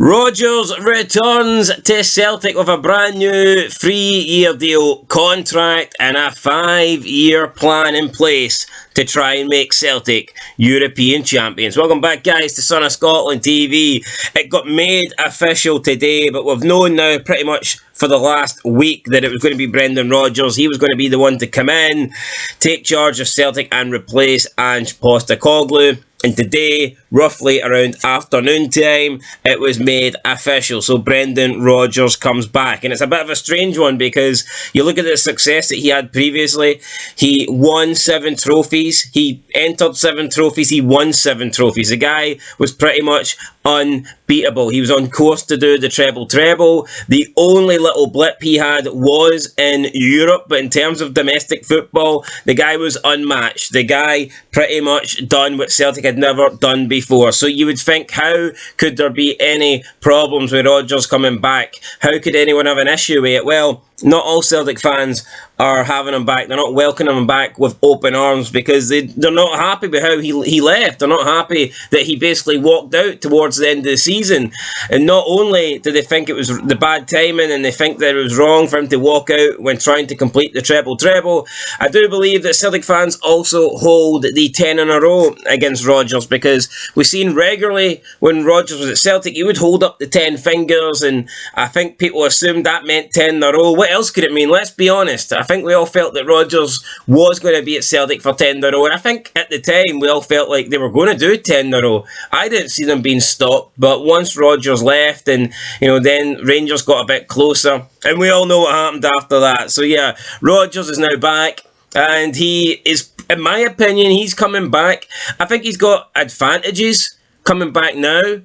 Rodgers returns to Celtic with a brand new 3-year deal contract and a 5-year plan in place to try and make Celtic European champions. Welcome back, guys, to Son of Scotland TV. It got made official today, but we've known now pretty much for the last week that it was going to be Brendan Rodgers. He was going to be the one to come in, take charge of Celtic and replace Ange Postecoglou. And today, roughly around afternoon time, it was made official. So Brendan Rodgers comes back. And it's a bit of a strange one because you look at the success that he had previously. He won 7 trophies. He entered 7 trophies. He won 7 trophies. The guy was pretty much unbeatable. He was on course to do the treble. The only little blip he had was in Europe, but in terms of domestic football, the guy was unmatched. The guy pretty much done what Celtic had never done before. So you would think, how could there be any problems with Rodgers coming back? How could anyone have an issue with it? Well, not all Celtic fans are having him back. They're not welcoming him back with open arms because they're not happy with how he left. They're not happy that he basically walked out towards the end of the season. And not only do they think it was the bad timing and they think that it was wrong for him to walk out when trying to complete the treble, I do believe that Celtic fans also hold the 10 in a row against Rodgers, because we've seen regularly when Rodgers was at Celtic, he would hold up the 10 fingers, and I think people assumed that meant 10 in a row. What else could it mean? Let's be honest. I think we all felt that Rodgers was going to be at Celtic for 10 in a row, and I think at the time we all felt like they were going to do 10 in a row. I didn't see them being stopped, but once Rodgers left and then Rangers got a bit closer, and we all know what happened after that. So yeah, Rodgers is now back, and he is, in my opinion, he's coming back. I think he's got advantages coming back now,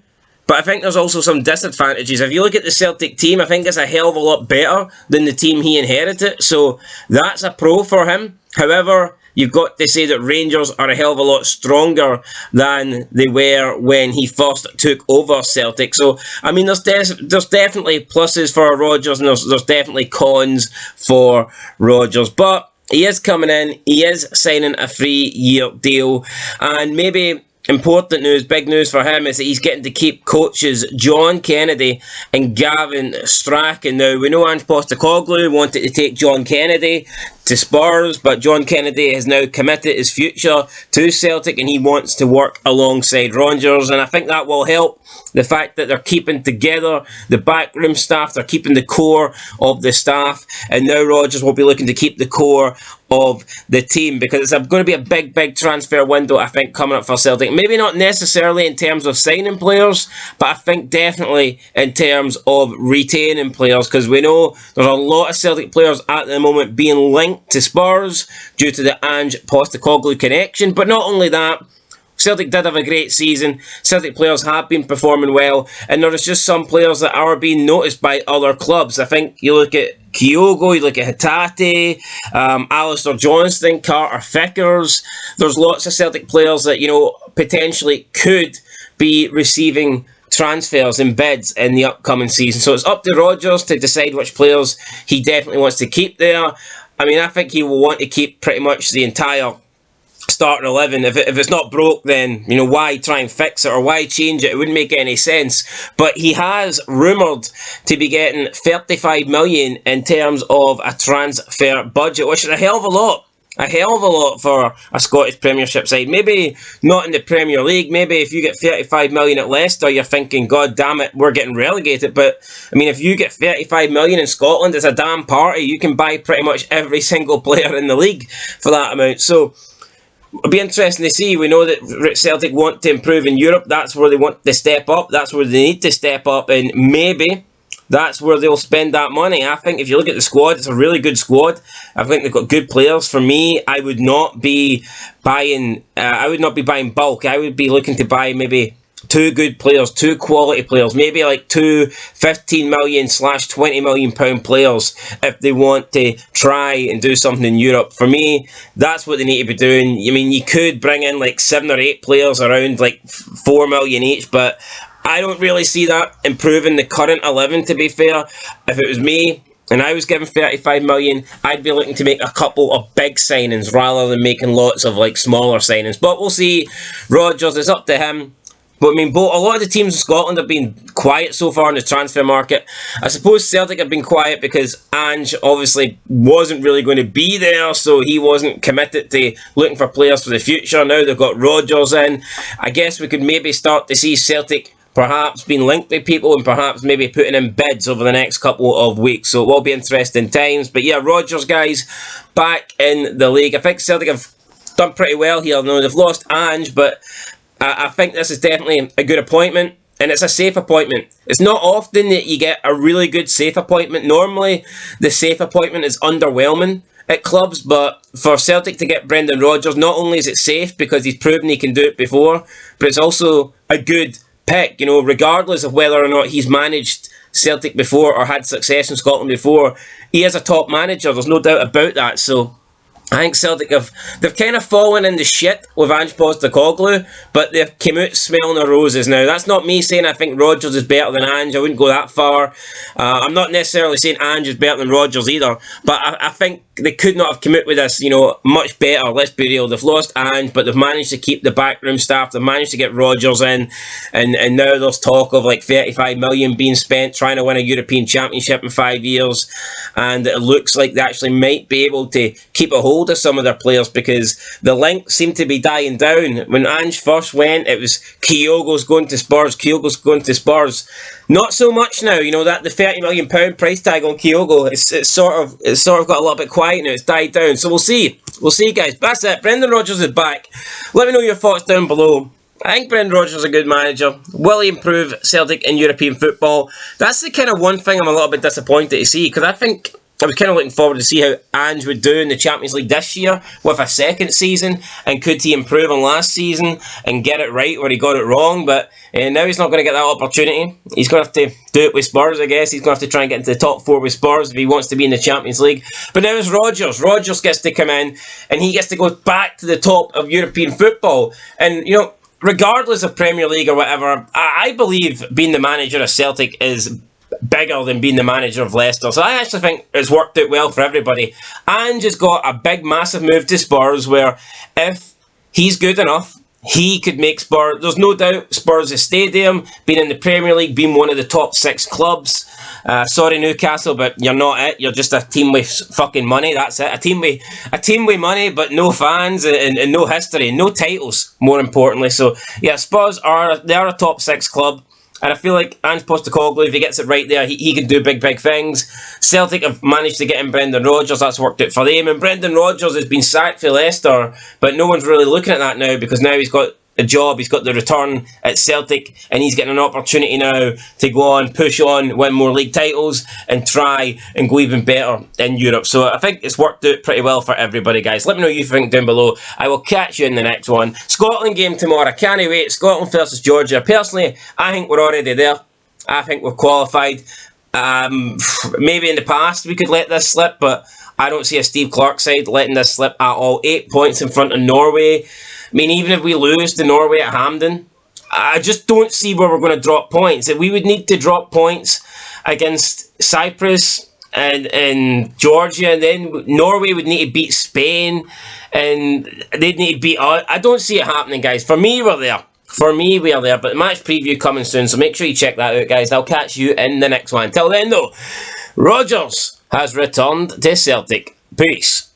but I think there's also some disadvantages. If you look at the Celtic team, I think it's a hell of a lot better than the team he inherited. So that's a pro for him. However, you've got to say that Rangers are a hell of a lot stronger than they were when he first took over Celtic. So, I mean, there's definitely pluses for Rodgers and there's definitely cons for Rodgers. But he is coming in. He is signing a 3-year deal. And maybe important news, big news for him, is that he's getting to keep coaches John Kennedy and Gavin Strachan. Now, we know Ange Postecoglou wanted to take John Kennedy to Spurs, but John Kennedy has now committed his future to Celtic and he wants to work alongside Rodgers, and I think that will help. The fact that they're keeping together the backroom staff, they're keeping the core of the staff, and now Rodgers will be looking to keep the core of the team, because it's going to be a big transfer window, I think, coming up for Celtic. Maybe not necessarily in terms of signing players, but I think definitely in terms of retaining players, because we know there's a lot of Celtic players at the moment being linked to Spurs due to the Ange Postecoglou connection. But not only that, Celtic did have a great season. Celtic players have been performing well, and there is just some players that are being noticed by other clubs. I think you look at Kyogo, you look at Hatate, Alistair Johnston, Carter Vickers. There's lots of Celtic players that, potentially could be receiving transfers and bids in the upcoming season. So it's up to Rodgers to decide which players he definitely wants to keep there. I mean, I think he will want to keep pretty much the entire starting 11. If it's not broke, then why try and fix it, or why change it? It wouldn't make any sense. But he has rumoured to be getting 35 million in terms of a transfer budget, which is a hell of a lot. A hell of a lot for a Scottish Premiership side. Maybe not in the Premier League. Maybe if you get 35 million at Leicester, you're thinking, God damn it, we're getting relegated. But, I mean, if you get 35 million in Scotland, it's a damn party. You can buy pretty much every single player in the league for that amount. So it'll be interesting to see. We know that Celtic want to improve in Europe. That's where they want to step up. That's where they need to step up. And maybe that's where they'll spend that money. I think if you look at the squad, it's a really good squad. I think they've got good players. For me, I would not be buying bulk. I would be looking to buy maybe 2 good players, 2 quality players, maybe like 2 15 million / 20 million pound players if they want to try and do something in Europe. For me, that's what they need to be doing. I mean, you could bring in like 7 or 8 players around like 4 million each, but I don't really see that improving the current 11, to be fair. If it was me and I was given 35 million, I'd be looking to make a couple of big signings rather than making lots of like smaller signings. But we'll see. Rodgers, it's up to him. But I mean, a lot of the teams in Scotland have been quiet so far in the transfer market. I suppose Celtic have been quiet because Ange obviously wasn't really going to be there, so he wasn't committed to looking for players for the future. Now they've got Rodgers in. I guess we could maybe start to see Celtic perhaps being linked with people and perhaps maybe putting in bids over the next couple of weeks. So it will be interesting times. But yeah, Rodgers, guys, back in the league. I think Celtic have done pretty well here. I know they've lost Ange, but I think this is definitely a good appointment. And it's a safe appointment. It's not often that you get a really good safe appointment. Normally, the safe appointment is underwhelming at clubs, but for Celtic to get Brendan Rodgers, not only is it safe because he's proven he can do it before, but it's also a good pick, you know, regardless of whether or not he's managed Celtic before or had success in Scotland before. He is a top manager, there's no doubt about that. So I think Celtic they've kind of fallen in the shit with Ange Postecoglou, but they've came out smelling their roses now. That's not me saying I think Rodgers is better than Ange. I wouldn't go that far. I'm not necessarily saying Ange is better than Rodgers either, but I think they could not have come out with this, you know, much better. Let's be real. They've lost Ange, but they've managed to keep the backroom staff. They've managed to get Rodgers in, and now there's talk of like 35 million being spent trying to win a European Championship in 5 years, and it looks like they actually might be able to keep a hold of some of their players because the links seem to be dying down. When Ange first went, it was Kyogo's going to Spurs, Kyogo's going to Spurs. Not so much now, you know, that the £30 million price tag on Kyogo, it's sort of got a little bit quiet now, it's died down. So we'll see, guys. But that's it, Brendan Rodgers is back. Let me know your thoughts down below. I think Brendan Rodgers is a good manager. Will he improve Celtic in European football? That's the kind of one thing I'm a little bit disappointed to see, because I think I was kind of looking forward to see how Ange would do in the Champions League this year with a second season, and could he improve on last season and get it right where he got it wrong. But now he's not going to get that opportunity. He's going to have to do it with Spurs, I guess. He's going to have to try and get into the top 4 with Spurs if he wants to be in the Champions League. But now it's Rodgers. Rodgers gets to come in and he gets to go back to the top of European football. And, you know, regardless of Premier League or whatever, I believe being the manager of Celtic is bigger than being the manager of Leicester. So I actually think it's worked out well for everybody. Ange has got a big, massive move to Spurs where if he's good enough, he could make Spurs, there's no doubt, Spurs' stadium, being in the Premier League, being one of the top 6 clubs. Sorry Newcastle, but you're not it. You're just a team with fucking money. That's it. A team with money, but no fans and no history, no titles, more importantly. So yeah, Spurs are a top 6 club. And I feel like Ange Postecoglou, if he gets it right there, he can do big, big things. Celtic have managed to get in Brendan Rodgers. That's worked out for them. And Brendan Rodgers has been sacked for Leicester, but no one's really looking at that now because now he's got a job, he's got the return at Celtic, and he's getting an opportunity now to go on, push on, win more league titles, and try and go even better in Europe. So I think it's worked out pretty well for everybody, guys. Let me know what you think down below. I will catch you in the next one. Scotland game tomorrow. Can't wait. Scotland versus Georgia. Personally, I think we're already there. I think we've qualified. Maybe in the past we could let this slip, but I don't see a Steve Clarke side letting this slip at all. 8 points in front of Norway. I mean, even if we lose to Norway at Hampden, I just don't see where we're going to drop points. If we would need to drop points against Cyprus and Georgia, and then Norway would need to beat Spain, and they'd need to beat us. I don't see it happening, guys. For me, we're there. For me, we are there. But the match preview coming soon, so make sure you check that out, guys. I'll catch you in the next one. Till then, though, Rodgers has returned to Celtic. Peace.